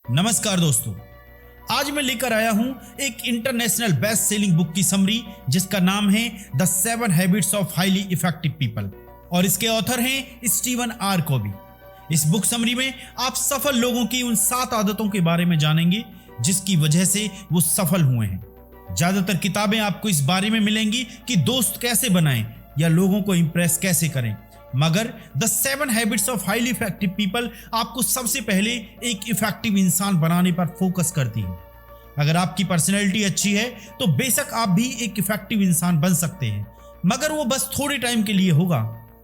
नमस्कार दोस्तों, आज मैं लेकर आया हूं एक इंटरनेशनल बेस्ट सेलिंग बुक की समरी जिसका नाम है the 7 habits of highly effective people और इसके ऑथर हैं स्टीवन आर कोवी। इस बुक समरी में आप सफल लोगों की उन 7 आदतों के बारे में जानेंगे जिसकी वजह से वो सफल हुए हैं। ज्यादातर किताबें आपको इस बारे में मिलेंगी कि दोस्त कैसे बनाएं या लोगों को इंप्रेस कैसे करें, मगर the 7 habits of highly effective people आपको सबसे पहले एक इफेक्टिव इंसान बनाने पर फोकस करती है। अगर आपकी पर्सनैलिटी अच्छी है तो बेशक आप भी एक इफेक्टिव इंसान बन सकते हैं, मगर वो बस थोड़े टाइम के लिए होगा।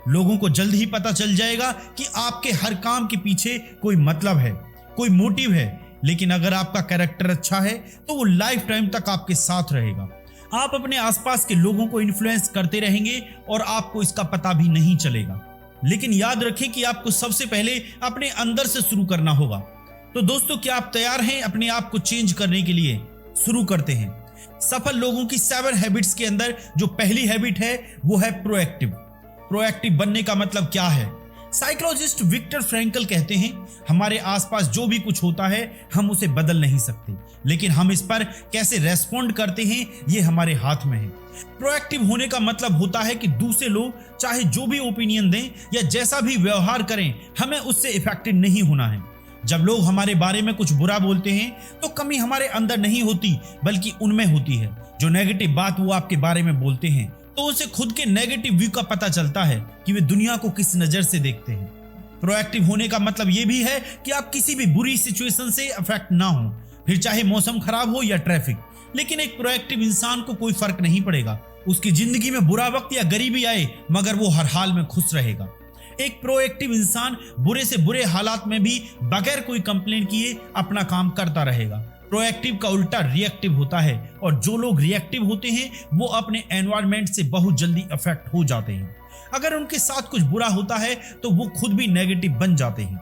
लोगों को जल्द ही पता चल जाएगा कि आपके हर काम के पीछे कोई मतलब है, कोई मोटिव है। लेकिन अगर आपका कैरेक्टर अच्छा है तो वो लाइफ टाइम तक आपके साथ रहेगा। आप अपने आसपास के लोगों को इन्फ्लुएंस करते रहेंगे और आपको इसका पता भी नहीं चलेगा। लेकिन याद रखें कि आपको सबसे पहले अपने अंदर से शुरू करना होगा। तो दोस्तों, क्या आप तैयार हैं अपने आप को चेंज करने के लिए? शुरू करते हैं। सफल लोगों की 7 हैबिट्स के अंदर जो पहली हैबिट है वो है प्रोएक्टिव। प्रोएक्टिव बनने का मतलब क्या है? साइकोलॉजिस्ट विक्टर फ्रैंकल कहते हैं, हमारे आसपास जो भी कुछ होता है हम उसे बदल नहीं सकते, लेकिन हम इस पर कैसे रेस्पॉन्ड करते हैं ये हमारे हाथ में है। प्रोएक्टिव होने का मतलब होता है कि दूसरे लोग चाहे जो भी ओपिनियन दें या जैसा भी व्यवहार करें, हमें उससे इफेक्टेड नहीं होना है। जब लोग हमारे बारे में कुछ बुरा बोलते हैं तो कमी हमारे अंदर नहीं होती बल्कि उनमें होती है। जो नेगेटिव बात वो आपके बारे में बोलते हैं तो उसे खुद के नेगेटिव व्यू का पता चलता है कि वे दुनिया को किस नजर से देखते हैं। प्रोएक्टिव होने का मतलब यह भी है कि आप किसी भी बुरी सिचुएशन से अफेक्ट ना हो, फिर चाहे मौसम खराब हो या ट्रैफिक। लेकिन एक प्रोएक्टिव इंसान को कोई फर्क नहीं पड़ेगा, उसकी जिंदगी में बुरा वक्त या गरीबी आए, मगर वो हर हाल में खुश रहेगा। एक प्रोएक्टिव इंसान बुरे से बुरे हालात में भी बगैर कोई कंप्लेंट किए अपना काम करता रहेगा। प्रोएक्टिव का उल्टा रिएक्टिव होता है और जो लोग रिएक्टिव होते हैं वो अपने एनवायरनमेंट से बहुत जल्दी अफेक्ट हो जाते हैं। अगर उनके साथ कुछ बुरा होता है तो वो खुद भी नेगेटिव बन जाते हैं।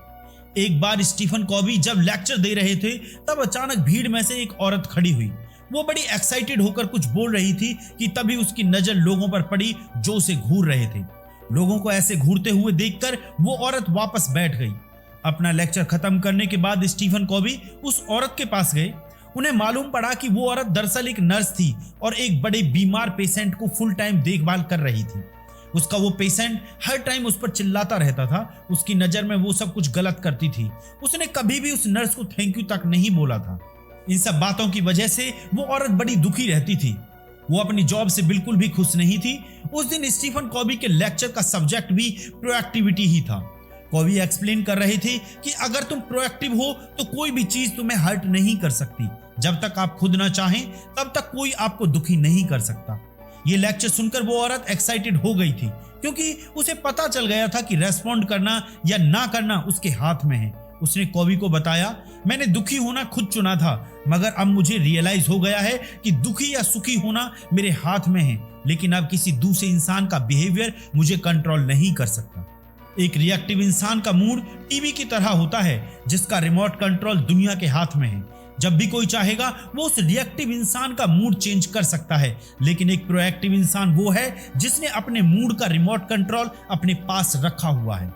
एक बार स्टीफन कॉवी जब लेक्चर दे रहे थे तब अचानक भीड़ में से एक औरत खड़ी हुई। वो बड़ी एक्साइटेड होकर कुछ बोल रही थी कि तभी उसकी नजर लोगों पर पड़ी जो उसे घूर रहे थे। लोगों को ऐसे घूरते हुए देखकर वो औरत वापस बैठ गई। अपना लेक्चर खत्म करने के बाद स्टीफन कॉवी उस औरत के पास गए। उन्हें मालूम पड़ा कि वो औरत दरअसल एक नर्स थी और एक बड़े बीमार पेशेंट को फुल टाइम देखभाल कर रही थी। उसका वो पेशेंट हर टाइम उस पर चिल्लाता रहता था। उसकी नजर में वो सब कुछ गलत करती थी। उसने कभी भी उस नर्स को थैंक यू तक नहीं बोला था। इन सब बातों की वजह से वो औरत बड़ी दुखी रहती थी। वो अपनी जॉब से बिल्कुल भी खुश नहीं थी। उस दिन स्टीफन कॉवी के लेक्चर का सब्जेक्ट भी प्रोएक्टिविटी ही था। कॉवी एक्सप्लेन कर रहे थे कि अगर तुम प्रोएक्टिव हो तो कोई भी चीज तुम्हें हर्ट नहीं कर सकती। जब तक आप खुद ना चाहें तब तक कोई आपको दुखी नहीं कर सकता। ये लेक्चर सुनकर वो औरत एक्साइटेड हो गई थी क्योंकि उसे पता चल गया था कि रेस्पॉन्ड करना या ना करना उसके हाथ में है। उसने कॉवी को बताया, मैंने दुखी होना खुद चुना था, मगर अब मुझे रियलाइज हो गया है कि दुखी या सुखी होना मेरे हाथ में है, लेकिन अब किसी दूसरे इंसान का बिहेवियर मुझे कंट्रोल नहीं कर सकता। एक रिएक्टिव इंसान का मूड टीवी की तरह होता है जिसका रिमोट कंट्रोल दुनिया के हाथ में है। जब भी कोई चाहेगा वो उस रिएक्टिव इंसान का मूड चेंज कर सकता है, लेकिन एक प्रोएक्टिव इंसान वो है जिसने अपने मूड का रिमोट कंट्रोल अपने पास रखा हुआ है।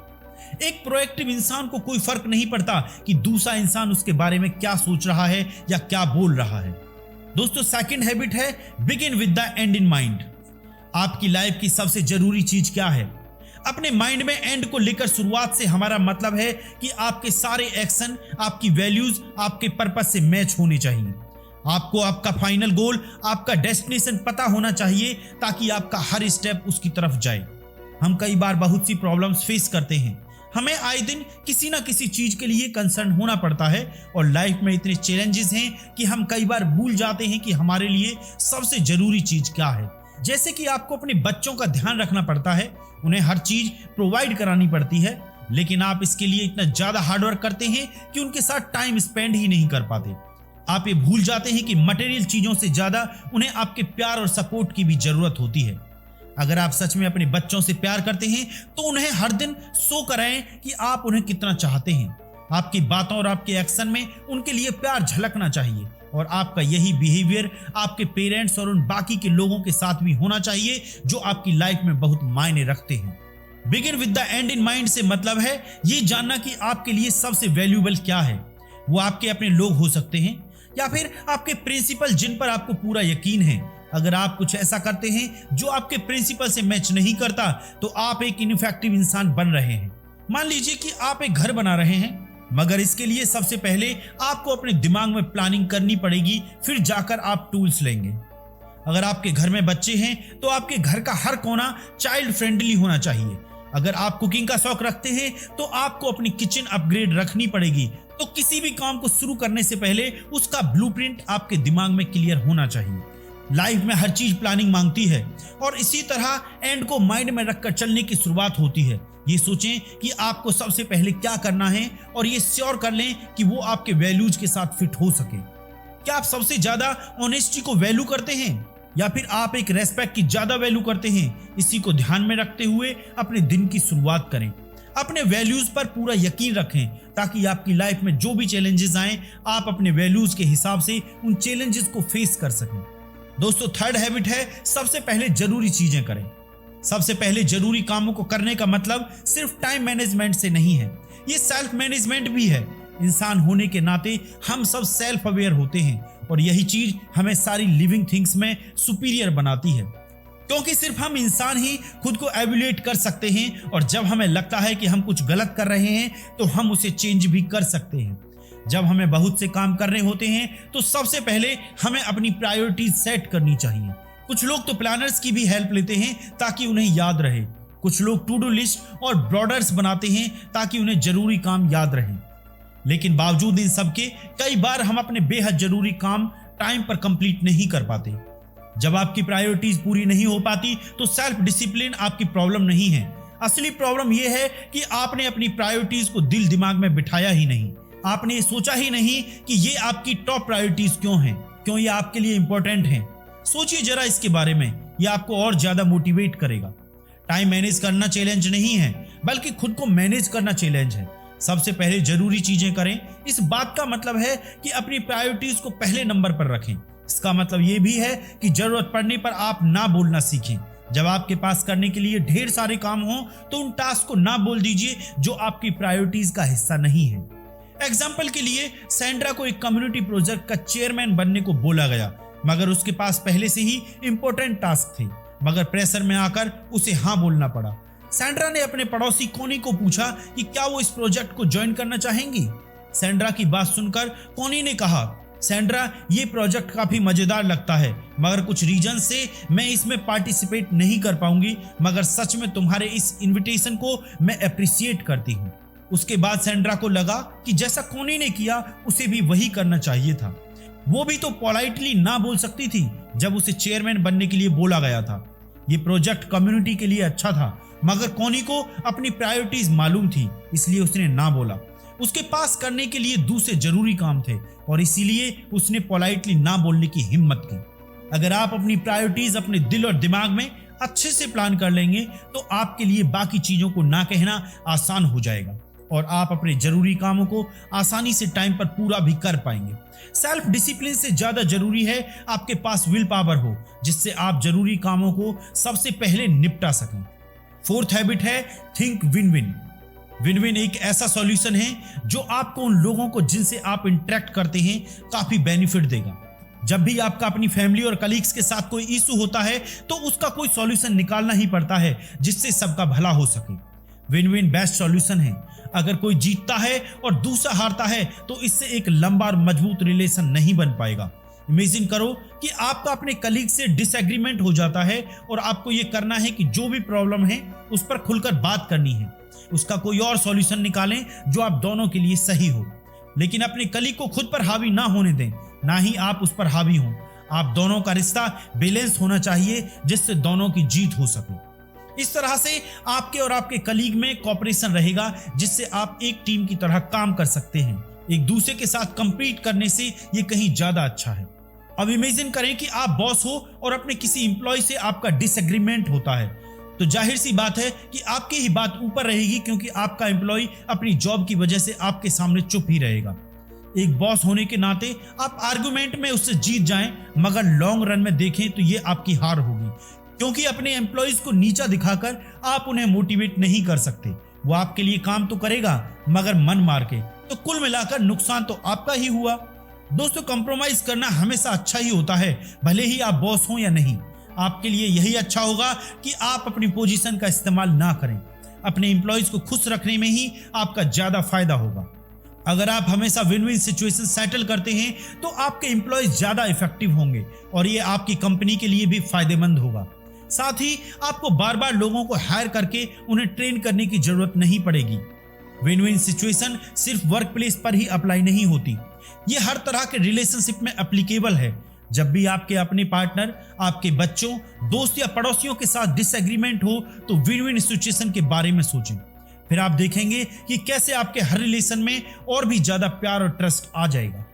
एक प्रोएक्टिव इंसान को कोई फर्क नहीं पड़ता कि दूसरा इंसान उसके बारे में क्या सोच रहा है या क्या बोल रहा है। दोस्तों, सेकंड हैबिट है begin with the and in mind. आपकी लाइफ की सबसे जरूरी चीज क्या है? अपने माइंड में एंड को लेकर शुरुआत से हमारा मतलब है कि आपके सारे एक्शन, आपकी वैल्यूज आपके पर्पस से मैच होने चाहिए। आपको आपका फाइनल गोल, आपका डेस्टिनेशन पता होना चाहिए ताकि आपका हर स्टेप उसकी तरफ जाए। हम कई बार बहुत सी प्रॉब्लम्स फेस करते हैं। हमें आए दिन किसी ना किसी चीज के लिए कंसर्न होना पड़ता है और लाइफ में इतने चैलेंजेस हैं कि हम कई बार भूल जाते हैं कि हमारे लिए सबसे जरूरी चीज क्या है। जैसे कि आपको अपने बच्चों का ध्यान रखना पड़ता है, उन्हें हर चीज प्रोवाइड करानी पड़ती है, लेकिन आप इसके लिए इतना ज्यादा हार्डवर्क करते हैं कि उनके साथ टाइम स्पेंड ही नहीं कर पाते। आप ये भूल जाते हैं कि मटेरियल चीजों से ज्यादा उन्हें आपके प्यार और सपोर्ट की भी जरूरत होती है। अगर आप सच में अपने बच्चों से प्यार करते हैं तो उन्हें हर दिन शो कराएं कि आप उन्हें कितना चाहते हैं। आपकी बातों और आपके एक्शन में उनके लिए प्यार झलकना चाहिए और आपका यही बिहेवियर आपके पेरेंट्स और उन बाकी के लोगों के साथ भी होना चाहिए जो आपकी लाइफ में बहुत मायने रखते हैं। Begin with the and in mind से मतलब है ये जानना कि आपके लिए सबसे वैल्यूएबल क्या है। वो आपके अपने लोग हो सकते हैं या फिर आपके प्रिंसिपल जिन पर आपको पूरा यकीन है। अगर आप कुछ ऐसा करते हैं जो आपके प्रिंसिपल से मैच नहीं करता तो आप एक इनफेक्टिव इंसान बन रहे हैं। मान लीजिए कि आप एक घर बना रहे हैं, मगर इसके लिए सबसे पहले आपको अपने दिमाग में प्लानिंग करनी पड़ेगी, फिर जाकर आप टूल्स लेंगे। अगर आपके घर में बच्चे हैं तो आपके घर का हर कोना चाइल्ड फ्रेंडली होना चाहिए। अगर आप कुकिंग का शौक रखते हैं तो आपको अपनी किचन अपग्रेड रखनी पड़ेगी। तो किसी भी काम को शुरू करने से पहले उसका ब्लूप्रिंट आपके दिमाग में क्लियर होना चाहिए। लाइफ में हर चीज प्लानिंग मांगती है और इसी तरह एंड को माइंड में रखकर चलने की शुरुआत होती है। ये सोचें कि आपको सबसे पहले क्या करना है और ये श्योर कर लें कि वो आपके वैल्यूज के साथ फिट हो सके। क्या आप सबसे ज्यादा ऑनेस्टी को वैल्यू करते हैं या फिर आप एक रेस्पेक्ट की ज्यादा वैल्यू करते हैं? इसी को ध्यान में रखते हुए अपने दिन की शुरुआत करें। अपने वैल्यूज पर पूरा यकीन रखें ताकि आपकी लाइफ में जो भी चैलेंजेस आए आप अपने वैल्यूज के हिसाब से उन चैलेंजेस को फेस कर सकें। दोस्तों, थर्ड हैबिट है सबसे पहले जरूरी चीजें करें। सबसे पहले जरूरी कामों को करने का मतलब सिर्फ टाइम मैनेजमेंट से नहीं है, ये सेल्फ मैनेजमेंट भी है। इंसान होने के नाते हम सब सेल्फ अवेयर होते हैं और यही चीज हमें सारी लिविंग थिंग्स में सुपीरियर बनाती है, क्योंकि सिर्फ हम इंसान ही खुद को एवेल्यूएट कर सकते हैं और जब हमें लगता है कि हम कुछ गलत कर रहे हैं तो हम उसे चेंज भी कर सकते हैं। जब हमें बहुत से काम करने होते हैं तो सबसे पहले हमें अपनी प्रायोरिटीज सेट करनी चाहिए। कुछ लोग तो प्लानर्स की भी हेल्प लेते हैं ताकि उन्हें याद रहे। कुछ लोग टू डू लिस्ट और ब्रॉडर्स बनाते हैं ताकि उन्हें जरूरी काम याद रहे। लेकिन बावजूद इन सब के कई बार हम अपने बेहद जरूरी काम टाइम पर कंप्लीट नहीं कर पाते। जब आपकी प्रायोरिटीज पूरी नहीं हो पाती तो सेल्फ डिसिप्लिन आपकी प्रॉब्लम नहीं है। असली प्रॉब्लम यह है कि आपने अपनी प्रायोरिटीज को दिल दिमाग में बिठाया ही नहीं। आपने सोचा ही नहीं कि ये आपकी टॉप प्रायोरिटीज क्यों हैं, क्यों ये आपके लिए इंपॉर्टेंट हैं। सोचिए जरा इसके बारे में, ये आपको और ज्यादा मोटिवेट करेगा। टाइम मैनेज करना चैलेंज नहीं है बल्कि खुद को मैनेज करना चैलेंज है। सबसे पहले जरूरी चीजें करें, इस बात का मतलब है कि अपनी प्रायोरिटीज को पहले नंबर पर रखें। इसका मतलब यह भी है कि जरूरत पड़ने पर आप ना बोलना सीखें। जब आपके पास करने के लिए ढेर सारे काम हो तो उन टास्क को ना बोल दीजिए जो आपकी प्रायोरिटीज का हिस्सा नहीं है। एग्जाम्पल के लिए सैंड्रा को एक कम्युनिटी प्रोजेक्ट का चेयरमैन बनने को बोला गया, मगर उसके पास पहले से ही इंपॉर्टेंट टास्क थे, मगर प्रेशर में आकर उसे हाँ बोलना पड़ा। सैंड्रा ने अपने पड़ोसी कोनी को पूछा कि क्या वो इस प्रोजेक्ट को ज्वाइन करना चाहेंगी। सैंड्रा की बात सुनकर कोनी ने कहा, सैंड्रा ये प्रोजेक्ट काफी मजेदार लगता है मगर कुछ रीजन से मैं इसमें पार्टिसिपेट नहीं कर पाऊंगी, मगर सच में तुम्हारे इस इनविटेशन को मैं अप्रिशिएट करती हूँ। उसके बाद सैंड्रा को लगा कि जैसा कोनी ने किया उसे भी वही करना चाहिए था। वो भी तो पोलाइटली ना बोल सकती थी जब उसे चेयरमैन बनने के लिए बोला गया था। ये प्रोजेक्ट कम्युनिटी के लिए अच्छा था मगर कोनी को अपनी प्रायोरिटीज मालूम थी, इसलिए उसने ना बोला। उसके पास करने के लिए दूसरे जरूरी काम थे और इसीलिए उसने पोलाइटली ना बोलने की हिम्मत की। अगर आप अपनी प्रायोरिटीज अपने दिल और दिमाग में अच्छे से प्लान कर लेंगे तो आपके लिए बाकी चीजों को ना कहना आसान हो जाएगा और आप अपने जरूरी कामों को आसानी से टाइम पर पूरा भी कर पाएंगे। सेल्फ डिसिप्लिन से ज्यादा जरूरी है आपके पास विल पावर हो जिससे आप जरूरी कामों को सबसे पहले निपटा सकें। फोर्थ हैबिट है think win win. Win win एक ऐसा सॉल्यूशन है जो आपको उन लोगों को जिनसे आप इंटरेक्ट करते हैं काफी बेनिफिट देगा। जब भी आपका अपनी फैमिली और कलीग्स के साथ कोई इशू होता है तो उसका कोई सॉल्यूशन निकालना ही पड़ता है जिससे सबका भला हो सके। विन विन बेस्ट सॉल्यूशन है। अगर कोई जीतता है और दूसरा हारता है तो इससे एक लंबा और मजबूत रिलेशन नहीं बन पाएगा। इमेजिन करो कि आपका अपने कलीग से डिसएग्रीमेंट हो जाता है और आपको यह करना है कि जो भी प्रॉब्लम है उस पर खुलकर बात करनी है, उसका कोई और सॉल्यूशन निकालें जो आप दोनों के लिए सही हो। लेकिन अपने कलीग को खुद पर हावी ना होने दें, ना ही आप उस पर हावी हों। आप दोनों का रिश्ता बैलेंस होना चाहिए जिससे दोनों की जीत हो सके। इस तरह से आपके और आपके कलीग में कोऑपरेशन रहेगा जिससे आप एक टीम की तरह काम कर सकते हैं। एक दूसरे के साथ कंपीट करने से ये कहीं ज्यादा अच्छा है। अब इमेजिन करें कि आप बॉस हो और अपने किसी एम्प्लॉय से आपका डिसएग्रीमेंट होता है, तो जाहिर सी बात है कि आपकी ही बात ऊपर रहेगी क्योंकि आपका एम्प्लॉय अपनी जॉब की वजह से आपके सामने चुप ही रहेगा। एक बॉस होने के नाते आप आर्गुमेंट में उससे जीत जाएं मगर लॉन्ग रन में देखें तो ये आपकी हार होगी, क्योंकि अपने एम्प्लॉयज को नीचा दिखाकर आप उन्हें मोटिवेट नहीं कर सकते। वो आपके लिए काम तो करेगा मगर मन मार के, तो कुल मिलाकर नुकसान तो आपका ही हुआ। दोस्तों, कंप्रोमाइज करना हमेशा अच्छा ही होता है, भले ही आप बॉस हो या नहीं। आपके लिए यही अच्छा होगा कि आप अपनी पोजीशन का इस्तेमाल ना करें। अपने एम्प्लॉयज को खुश रखने में ही आपका ज्यादा फायदा होगा। अगर आप हमेशा विन विन सिचुएशन सेटल करते हैं तो आपके एम्प्लॉयज ज्यादा इफेक्टिव होंगे और ये आपकी कंपनी के लिए भी फायदेमंद होगा। साथ ही आपको बार बार लोगों को हायर करके उन्हें ट्रेन करने की जरूरत नहीं पड़ेगी। विन विन सिचुएशन सिर्फ वर्क प्लेस पर ही अप्लाई नहीं होती, ये हर तरह के रिलेशनशिप में एप्लीकेबल है। जब भी आपके अपने पार्टनर, आपके बच्चों, दोस्त या पड़ोसियों के साथ डिसएग्रीमेंट हो तो विन विन सिचुएशन के बारे में सोचें। फिर आप देखेंगे कि कैसे आपके हर रिलेशन में और भी ज्यादा प्यार और ट्रस्ट आ जाएगा।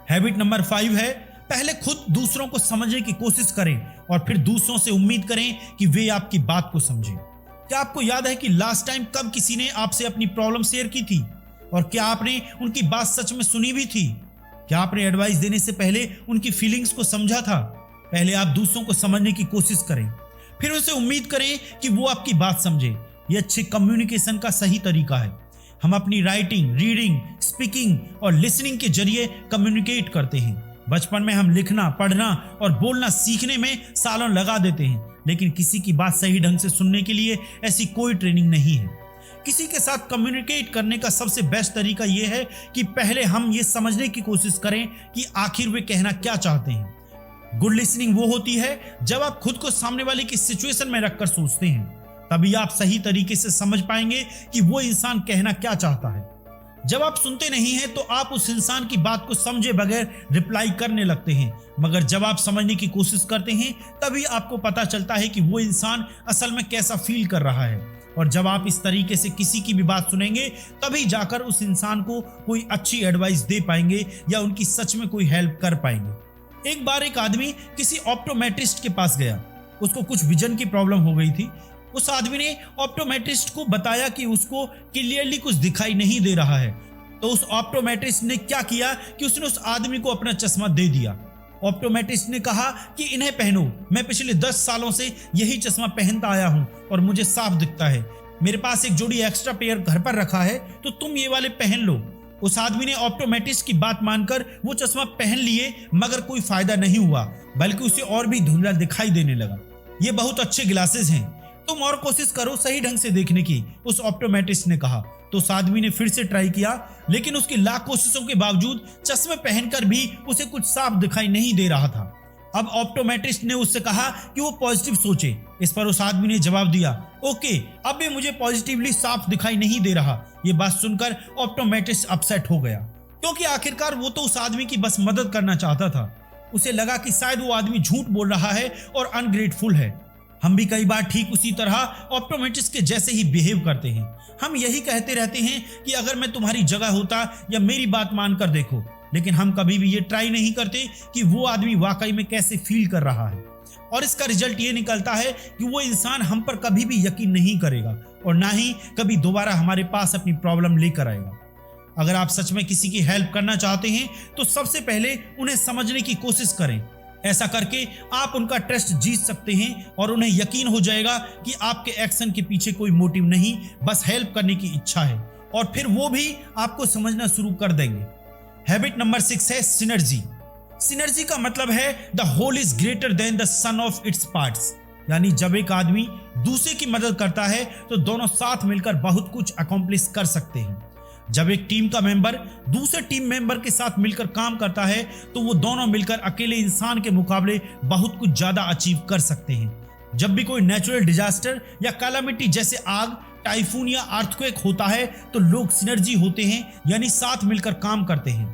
हैबिट नंबर 5 है, पहले खुद दूसरों को समझने की कोशिश करें और फिर दूसरों से उम्मीद करें कि वे आपकी बात को समझें। क्या आपको याद है कि लास्ट टाइम कब किसी ने आपसे अपनी प्रॉब्लम शेयर की थी और क्या आपने उनकी बात सच में सुनी भी थी? क्या आपने एडवाइस देने से पहले उनकी फीलिंग्स को समझा था? पहले आप दूसरों को समझने की कोशिश करें, फिर उनसे उम्मीद करें कि वो आपकी बात समझे। यह अच्छे कम्युनिकेशन का सही तरीका है। हम अपनी राइटिंग, रीडिंग, स्पीकिंग और लिसनिंग के जरिए कम्युनिकेट करते हैं। बचपन में हम लिखना, पढ़ना और बोलना सीखने में सालों लगा देते हैं, लेकिन किसी की बात सही ढंग से सुनने के लिए ऐसी कोई ट्रेनिंग नहीं है। किसी के साथ कम्युनिकेट करने का सबसे बेस्ट तरीका यह है कि पहले हम ये समझने की कोशिश करें कि आखिर वे कहना क्या चाहते हैं। गुड लिसनिंग वो होती है जब आप खुद को सामने वाले की सिचुएशन में रखकर सोचते हैं, तभी आप सही तरीके से समझ पाएंगे कि वो इंसान कहना क्या चाहता है। जब आप सुनते नहीं हैं तो आप उस इंसान की बात को समझे बगैर रिप्लाई करने लगते हैं, मगर जब आप समझने की कोशिश करते हैं तभी आपको पता चलता है कि वो इंसान असल में कैसा फील कर रहा है। और जब आप इस तरीके से किसी की भी बात सुनेंगे तभी जाकर उस इंसान को कोई अच्छी एडवाइस दे पाएंगे या उनकी सच में कोई हेल्प कर पाएंगे। एक बार एक आदमी किसी ऑप्टोमेट्रिस्ट के पास गया। उसको कुछ विजन की प्रॉब्लम हो गई थी। उस आदमी ने ऑप्टोमेट्रिस्ट को बताया कि उसको क्लियरली कुछ दिखाई नहीं दे रहा है। तो उस ऑप्टोमेट्रिस्ट ने क्या किया कि उसने उस आदमी को अपना चश्मा दे दिया। ऑप्टोमेट्रिस्ट ने कहा कि इन्हें पहनो, मैं पिछले 10 सालों से यही चश्मा पहनता आया हूं और मुझे साफ दिखता है। मेरे पास एक जोड़ी एक्स्ट्रा पेयर घर पर रखा है, तो तुम ये वाले पहन लो। उस आदमी ने ऑप्टोमेट्रिस्ट की बात मानकर वो चश्मा पहन लिए, मगर कोई फायदा नहीं हुआ, बल्कि उसे और भी धुंधला दिखाई देने लगा। ये बहुत अच्छे ग्लासेस हैं, तुम और कोशिश करो सही ढंग से देखने की, उस ऑप्टोमेट्रिस्ट ने कहा। तो उस आदमी ने फिर से ट्राई किया, लेकिन उसकी लाख कोशिशों के बावजूद चश्मे पहनकर भी उसे कुछ साफ दिखाई नहीं दे रहा था। अब ऑप्टोमेट्रिस्ट ने उससे कहा कि वो पॉजिटिव सोचे। इस पर उस आदमी ने जवाब दिया, ओके, अब भी मुझे पॉजिटिवली साफ दिखाई नहीं दे रहा। ये बात सुनकर ऑप्टोमेट्रिस्ट अपसेट हो गया, क्योंकि आखिरकार वो तो उस आदमी की बस मदद करना चाहता था। उसे लगा कि शायद वो आदमी झूठ बोल रहा है और अनग्रेटफुल है। हम भी कई बार ठीक उसी तरह ऑप्टोमेट्रिस्ट के जैसे ही बिहेव करते हैं। हम यही कहते रहते हैं कि अगर मैं तुम्हारी जगह होता या मेरी बात मानकर देखो, लेकिन हम कभी भी ये ट्राई नहीं करते कि वो आदमी वाकई में कैसे फील कर रहा है। और इसका रिजल्ट ये निकलता है कि वो इंसान हम पर कभी भी यकीन नहीं करेगा और ना ही कभी दोबारा हमारे पास अपनी प्रॉब्लम लेकर आएगा। अगर आप सच में किसी की हेल्प करना चाहते हैं तो सबसे पहले उन्हें समझने की कोशिश करें। ऐसा करके आप उनका ट्रस्ट जीत सकते हैं और उन्हें यकीन हो जाएगा कि आपके एक्शन के पीछे कोई मोटिव नहीं, बस हेल्प करने की इच्छा है, और फिर वो भी आपको समझना शुरू कर देंगे। हैबिट नंबर 6 है सिनर्जी। सिनर्जी का मतलब है the whole is greater than the sum of its parts, यानी जब एक आदमी दूसरे की मदद करता है तो दोनों साथ मिलकर बहुत कुछ अकॉम्प्लिश कर सकते हैं। जब एक टीम का मेंबर दूसरे टीम मेंबर के साथ मिलकर काम करता है तो वो दोनों मिलकर अकेले इंसान के मुकाबले बहुत कुछ ज्यादा अचीव कर सकते हैं। जब भी कोई नेचुरल डिजास्टर या कैलामिटी जैसे आग, टाइफून या अर्थक्वेक होता है तो लोग सिनर्जी होते हैं, यानी साथ मिलकर काम करते हैं।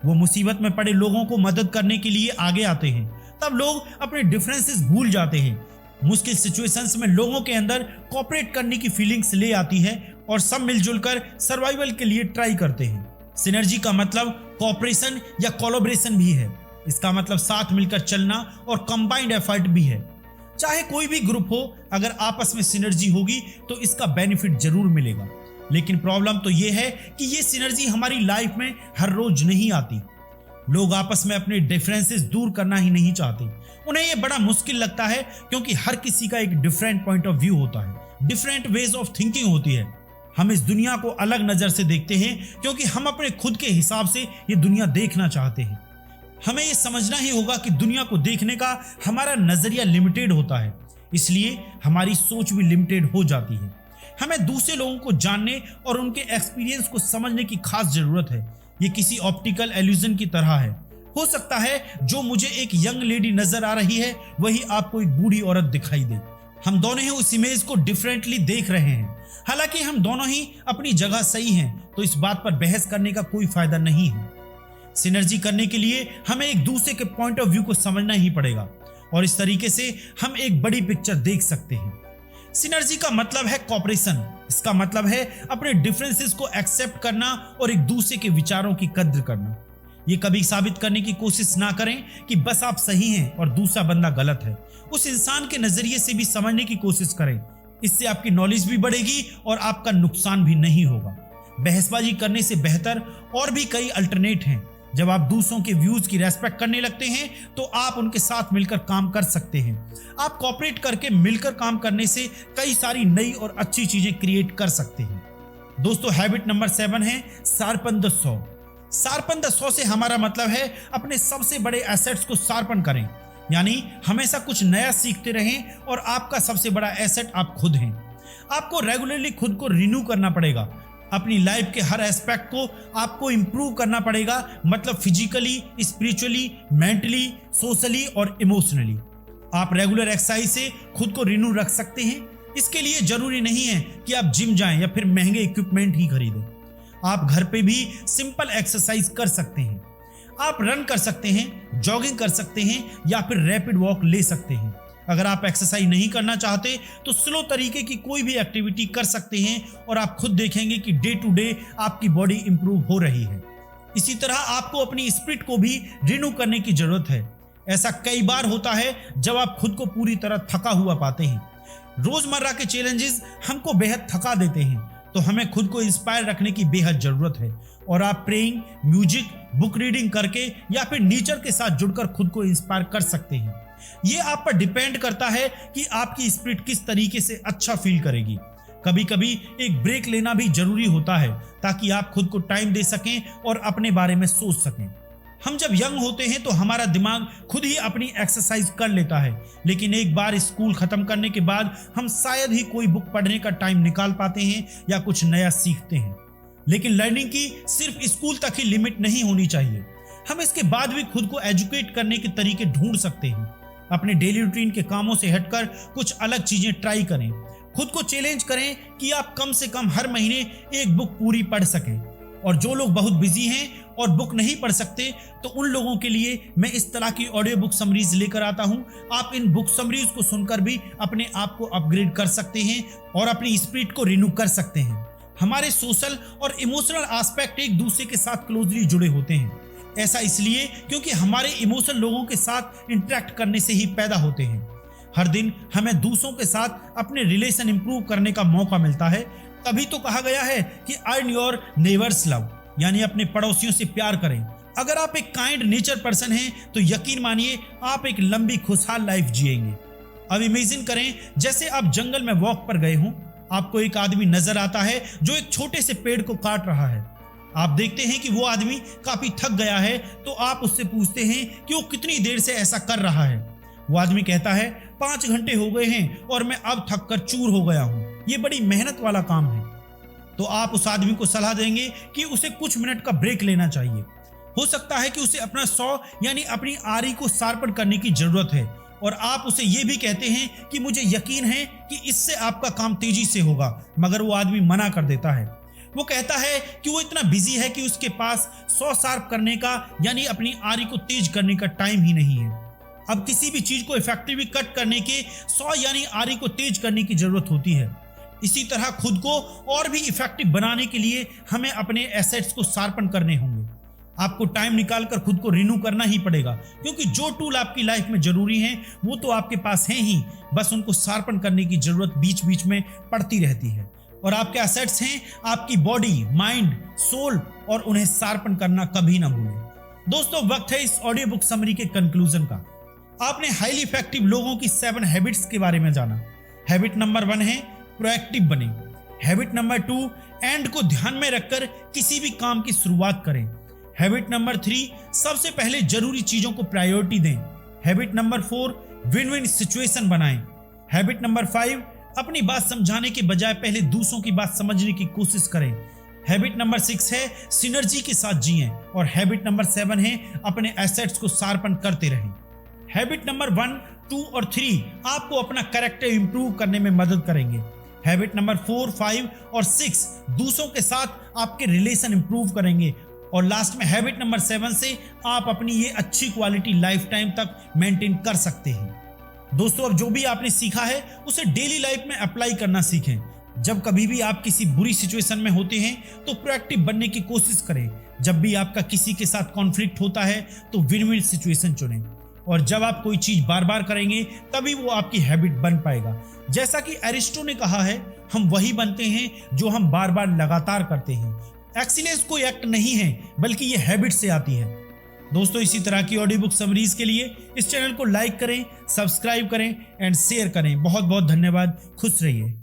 वो मुसीबत में पड़े लोगों को मदद करने के लिए आगे आते हैं। तब लोग अपने डिफरेंसेस भूल जाते हैं। मुश्किल सिचुएशंस में लोगों के अंदर कोऑपरेट करने की फीलिंग्स ले आती है और सब मिलजुल कर सर्वाइवल के लिए ट्राई करते हैं। सिनर्जी का मतलब कोऑपरेशन या कोलैबोरेशन भी है। इसका मतलब साथ मिलकर चलना और कंबाइंड एफर्ट भी है। चाहे कोई भी ग्रुप हो, अगर आपस में सिनर्जी होगी तो इसका बेनिफिट जरूर मिलेगा। लेकिन प्रॉब्लम तो ये है कि ये सिनर्जी हमारी लाइफ में हर रोज नहीं आती। लोग आपस में अपने डिफरेंसेस दूर करना ही नहीं चाहते। उन्हें यह बड़ा मुश्किल लगता है क्योंकि हर किसी का एक डिफरेंट पॉइंट ऑफ व्यू होता है, डिफरेंट वेज ऑफ थिंकिंग होती है। हम इस दुनिया को अलग नजर से देखते हैं क्योंकि हम अपने खुद के हिसाब से ये दुनिया देखना चाहते हैं। हमें ये समझना ही होगा कि दुनिया को देखने का हमारा नजरिया लिमिटेड होता है, इसलिए हमारी सोच भी लिमिटेड हो जाती है। हमें दूसरे लोगों को जानने और उनके एक्सपीरियंस को समझने की खास जरूरत है। ये किसी ऑप्टिकल इल्यूजन की तरह है। हो सकता है जो मुझे एक यंग लेडी नजर आ रही है वही आपको एक बूढ़ी औरत दिखाई दे। हम दोनों ही उस इमेज को डिफरेंटली देख रहे हैं। हालांकि हम दोनों ही अपनी जगह सही हैं, तो इस बात पर बहस करने का कोई फायदा नहीं है। सिनर्जी करने के लिए हमें एक दूसरे के पॉइंट ऑफ व्यू को समझना ही पड़ेगा और इस तरीके से हम एक बड़ी पिक्चर देख सकते हैं। सिनर्जी का मतलब है कॉपरेशन। इसका मतलब है अपने डिफरेंसेस को एक्सेप्ट करना और एक दूसरे के विचारों की कद्र करना। ये कभी साबित करने की कोशिश ना करें कि बस आप सही हैं और दूसरा बंदा गलत है। उस इंसान के नजरिए से भी समझने की कोशिश करें। इससे आपकी नॉलेज भी बढ़ेगी और आपका नुकसान भी नहीं होगा। बहसबाजी करने से बेहतर और भी कई अल्टरनेट हैं। जब आप दूसरों के व्यूज की रेस्पेक्ट करने लगते हैं तो आप उनके साथ मिलकर काम कर सकते हैं। आप कोऑपरेट करके मिलकर काम करने से कई सारी नई और अच्छी चीजें क्रिएट कर सकते हैं। दोस्तों, हैबिट नंबर 7 है sharpen the saw. Sharpen the saw से हमारा मतलब है अपने सबसे बड़े एसेट्स को शार्पन करें, यानी हमेशा कुछ नया सीखते रहें और आपका सबसे बड़ा एसेट आप खुद हैं। आपको रेगुलरली खुद को रिन्यू करना पड़ेगा। अपनी लाइफ के हर एस्पेक्ट को आपको इंप्रूव करना पड़ेगा, मतलब फिजिकली, स्पिरिचुअली, मेंटली, सोशली और इमोशनली। आप रेगुलर एक्सरसाइज से खुद को रिन्यू रख सकते हैं। इसके लिए जरूरी नहीं है कि आप जिम जाएं या फिर महंगे इक्विपमेंट ही खरीदें। आप घर पे भी सिंपल एक्सरसाइज कर सकते हैं। आप रन कर सकते हैं, जॉगिंग कर सकते हैं या फिर रैपिड वॉक ले सकते हैं। अगर आप एक्सरसाइज नहीं करना चाहते तो स्लो तरीके की कोई भी एक्टिविटी कर सकते हैं और आप खुद देखेंगे कि डे टू डे आपकी बॉडी इंप्रूव हो रही है। इसी तरह आपको अपनी स्पिरिट को भी रिन्यू करने की जरूरत है। ऐसा कई बार होता है जब आप खुद को पूरी तरह थका हुआ पाते हैं। रोजमर्रा के चैलेंजेस हमको बेहद थका देते हैं, तो हमें खुद को इंस्पायर रखने की बेहद जरूरत है और आप प्रेइंग, म्यूजिक, बुक रीडिंग करके या फिर नेचर के साथ जुड़कर खुद को इंस्पायर कर सकते हैं। ये आप पर डिपेंड करता है कि आपकी स्पिरिट किस तरीके से अच्छा फील करेगी। कभी कभी एक ब्रेक लेना भी जरूरी होता है ताकि आप खुद को टाइम दे सकें और अपने बारे में सोच सकें। हम जब यंग होते हैं तो हमारा दिमाग खुद ही अपनी एक्सरसाइज कर लेता है, लेकिन एक बार स्कूल खत्म करने के बाद हम शायद ही कोई बुक पढ़ने का टाइम निकाल पाते हैं या कुछ नया सीखते हैं। लेकिन लर्निंग की सिर्फ स्कूल तक ही लिमिट नहीं होनी चाहिए। हम इसके बाद भी खुद को एजुकेट करने के तरीके ढूंढ सकते हैं। अपने डेली रूटीन के कामों से हटकर कुछ अलग चीजें ट्राई करें। खुद को चैलेंज करें कि आप कम से कम हर महीने एक बुक पूरी पढ़ सकें। और जो लोग बहुत बिजी हैं और बुक नहीं पढ़ सकते तो उन लोगों के लिए मैं इस तरह की ऑडियो बुक समरीज लेकर आता हूं। आप इन बुक समरीज को सुनकर भी अपने आप को अपग्रेड कर सकते हैं और अपनी स्पिरिट को रिन्यू कर सकते हैं। हमारे सोशल और इमोशनल एस्पेक्ट एक दूसरे के साथ क्लोजली जुड़े होते हैं। ऐसा इसलिए क्योंकि हमारे इमोशन लोगों के साथ इंटरेक्ट करने से ही पैदा होते हैं। हर दिन हमें दूसरों के साथ अपने रिलेशन इंप्रूव करने का मौका मिलता है। तभी तो कहा गया है कि अर्न योर नेबर्स लव, यानी अपने पड़ोसियों से प्यार करें। अगर आप एक काइंड नेचर पर्सन हैं तो यकीन मानिए आप एक लंबी खुशहाल लाइफ जिएंगे। अब इमेजिन करें जैसे आप जंगल में वॉक पर गए हों। आपको एक आदमी नजर आता है जो एक छोटे से पेड़ को काट रहा है। आप देखते हैं कि वो आदमी काफी थक गया है, तो आप उससे पूछते हैं कि वो कितनी देर से ऐसा कर रहा है। वो आदमी कहता है 5 घंटे हो गए हैं और मैं अब थक कर चूर हो गया हूं। ये बड़ी मेहनत वाला काम है। तो आप उस आदमी को सलाह देंगे कि उसे कुछ मिनट का ब्रेक लेना चाहिए। हो सकता है कि उसे अपना सॉ यानी अपनी आरी को शार्पन करने की जरूरत है और आप उसे ये भी कहते हैं कि मुझे यकीन है कि इससे आपका काम तेजी से होगा, मगर वो आदमी मना कर देता है। वो कहता है कि वो इतना बिजी है कि उसके पास सॉ शार्प करने का यानी अपनी आरी को तेज करने का टाइम ही नहीं है। अब किसी भी चीज को इफेक्टिवली कट करने के सॉ यानी आरी को तेज करने की जरूरत होती है। इसी तरह खुद को और भी इफेक्टिव बनाने के लिए हमें अपने एसेट्स को शार्पन करने होंगे। आपको टाइम निकालकर खुद को रिन्यू करना ही पड़ेगा, क्योंकि जो टूल आपकी लाइफ में जरूरी हैं वो तो आपके पास हैं ही, बस उनको शार्पन करने की जरूरत बीच बीच में पड़ती रहती है। और आपके एसेट्स हैं आपकी बॉडी, माइंड, सोल, और उन्हें शार्पन करना कभी ना भूलें। दोस्तों, वक्त है इस ऑडियो बुक समरी के कंक्लूजन का। आपने हाईली इफेक्टिव लोगों की 7 हैबिट्स के बारे में जाना। हैबिट नंबर 1 है प्रोएक्टिव बने। हैबिट नंबर 2, एंड को ध्यान में रखकर किसी भी काम की शुरुआत करें। हैबिट नंबर 3, सबसे पहले जरूरी चीजों को प्रायोरिटी दें। Habit number 4, win win situation बनाएं। हैबिट नंबर 5, अपनी बात समझाने के बजाय पहले दूसरों की बात समझने की कोशिश करें। हैबिट नंबर 6 है सिनर्जी के साथ जिएं। और हैबिट नंबर 7 है अपने एसेट्स को शार्पन करते रहें। हैबिट नंबर 1, 2 और 3 आपको अपना कैरेक्टर इंप्रूव करने में मदद करेंगे। हैबिट नंबर 4, 5 और 6 दूसरों के साथ आपके रिलेशन इंप्रूव करेंगे। और लास्ट में हैबिट नंबर 7 से आप अपनी ये अच्छी क्वालिटी लाइफ टाइम तक मेंटेन कर सकते हैं। दोस्तों, अब जो भी आपने सीखा है उसे डेली लाइफ में अप्लाई करना सीखें। जब कभी भी आप किसी बुरी सिचुएशन में होते हैं तो प्रोएक्टिव बनने की कोशिश करें। जब भी आपका किसी के साथ कॉन्फ्लिक्ट होता है तो विन विन सिचुएशन चुनें। और जब आप कोई चीज बार बार करेंगे तभी वो आपकी हैबिट बन पाएगा। जैसा कि एरिस्टो ने कहा है, हम वही बनते हैं जो हम बार बार लगातार करते हैं। एक्सीलेंस कोई एक्ट नहीं है बल्कि ये हैबिट से आती है। दोस्तों, इसी तरह की ऑडियो बुक समरीज के लिए इस चैनल को लाइक करें, सब्सक्राइब करें एंड शेयर करें। बहुत बहुत धन्यवाद। खुश रहिए।